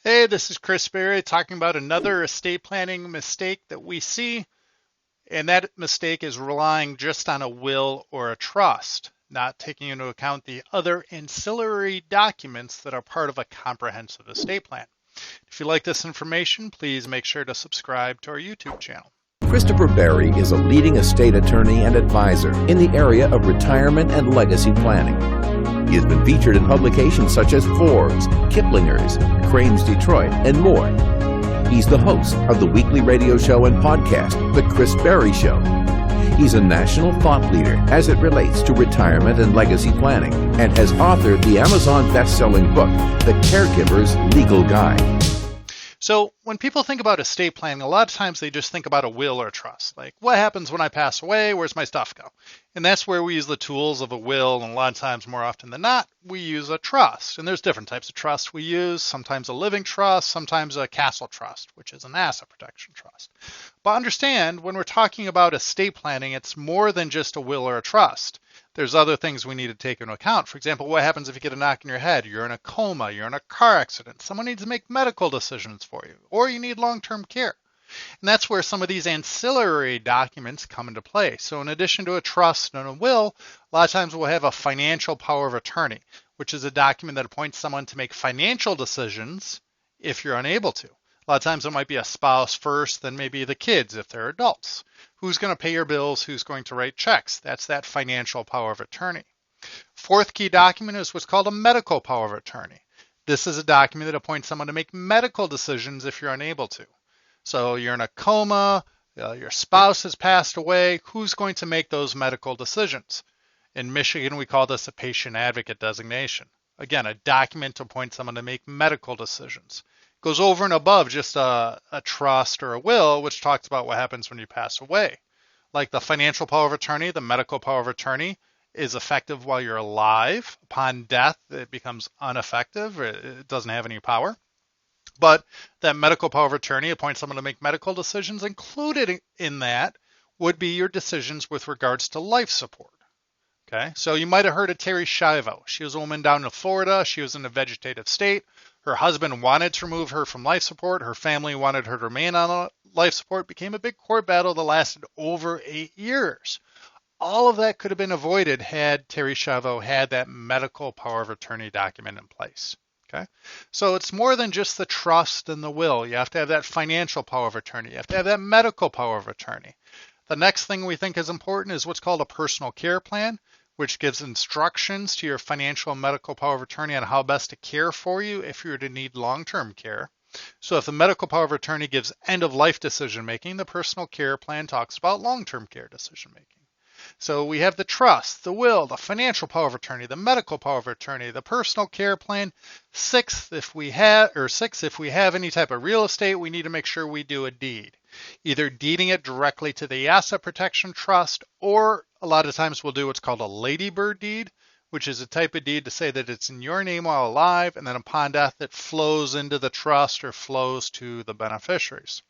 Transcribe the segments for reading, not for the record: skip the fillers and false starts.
Hey, this is Chris Berry talking about another estate planning mistake that we see, and that mistake is relying just on a will or a trust, not taking into account the other ancillary documents that are part of a comprehensive estate plan. If you like this information, please make sure to subscribe to our YouTube channel. Christopher Berry is a leading estate attorney and advisor in the area of retirement and legacy planning. He has been featured in publications such as Forbes, Kiplinger's, Crane's Detroit, and more. He's the host of the weekly radio show and podcast, The Chris Berry Show. He's a national thought leader as it relates to retirement and legacy planning, and has authored the Amazon best-selling book, The Caregiver's Legal Guide. So when people think about estate planning, a lot of times they just think about a will or a trust. Like, what happens when I pass away? Where's my stuff go? And that's where we use the tools of a will, and a lot of times, more often than not, we use a trust. And there's different types of trusts we use, sometimes a living trust, sometimes a castle trust, which is an asset protection trust. But understand, when we're talking about estate planning, it's more than just a will or a trust. There's other things we need to take into account. For example, what happens if you get a knock in your head? You're in a coma, you're in a car accident, someone needs to make medical decisions for you, or you need long-term care. And that's where some of these ancillary documents come into play. So in addition to a trust and a will, a lot of times we'll have a financial power of attorney, which is a document that appoints someone to make financial decisions if you're unable to. A lot of times it might be a spouse first, then maybe the kids if they're adults. Who's going to pay your bills? Who's going to write checks? That's that financial power of attorney. Fourth key document is what's called a medical power of attorney. This is a document that appoints someone to make medical decisions if you're unable to. So you're in a coma, your spouse has passed away. Who's going to make those medical decisions? In Michigan, we call this a Patient Advocate Designation. Again, a document to appoint someone to make medical decisions. Goes over and above just a trust or a will, which talks about what happens when you pass away. Like the financial power of attorney, the medical power of attorney is effective while you're alive. Upon death, it becomes ineffective. It doesn't have any power. But that medical power of attorney appoints someone to make medical decisions. Included in that would be your decisions with regards to life support. Okay, so you might have heard of Terri Schiavo. She was a woman down in Florida. She was in a vegetative state. Her husband wanted to remove her from life support. Her family wanted her to remain on life support. It became a big court battle that lasted over 8 years. All of that could have been avoided had Terri Schiavo had that medical power of attorney document in place. Okay, so it's more than just the trust and the will. You have to have that financial power of attorney. You have to have that medical power of attorney. The next thing we think is important is what's called a personal care plan, which gives instructions to your financial and medical power of attorney on how best to care for you if you were to need long-term care. So if the medical power of attorney gives end-of-life decision-making, the personal care plan talks about long-term care decision-making. So we have the trust, the will, the financial power of attorney, the medical power of attorney, the personal care plan. Sixth, if we have any type of real estate, we need to make sure we do a deed. Either deeding it directly to the asset protection trust, or a lot of times we'll do what's called a ladybird deed, which is a type of deed to say that it's in your name while alive, and then upon death it flows into the trust or flows to the beneficiaries,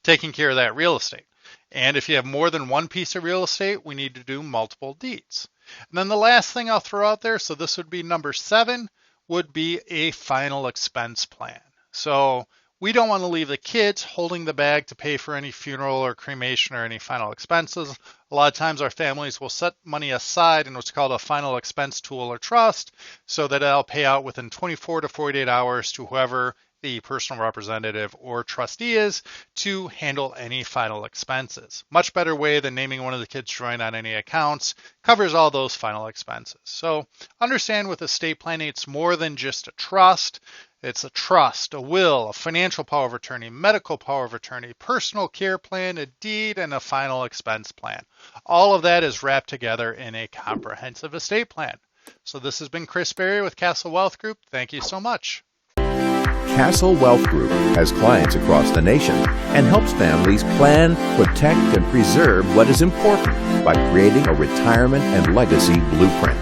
taking care of that real estate. And if you have more than one piece of real estate, we need to do multiple deeds. And then the last thing I'll throw out there, so this would be number 7, would be a final expense plan. So we don't want to leave the kids holding the bag to pay for any funeral or cremation or any final expenses. A lot of times our families will set money aside in what's called a final expense tool or trust so that it'll pay out within 24 to 48 hours to whoever the personal representative or trustee is to handle any final expenses. Much better way than naming one of the kids joint on any accounts, covers all those final expenses. So understand with estate planning, it's more than just a trust. It's a trust, a will, a financial power of attorney, medical power of attorney, personal care plan, a deed, and a final expense plan. All of that is wrapped together in a comprehensive estate plan. So this has been Chris Berry with Castle Wealth Group. Thank you so much. Castle Wealth Group has clients across the nation and helps families plan, protect, and preserve what is important by creating a retirement and legacy blueprint.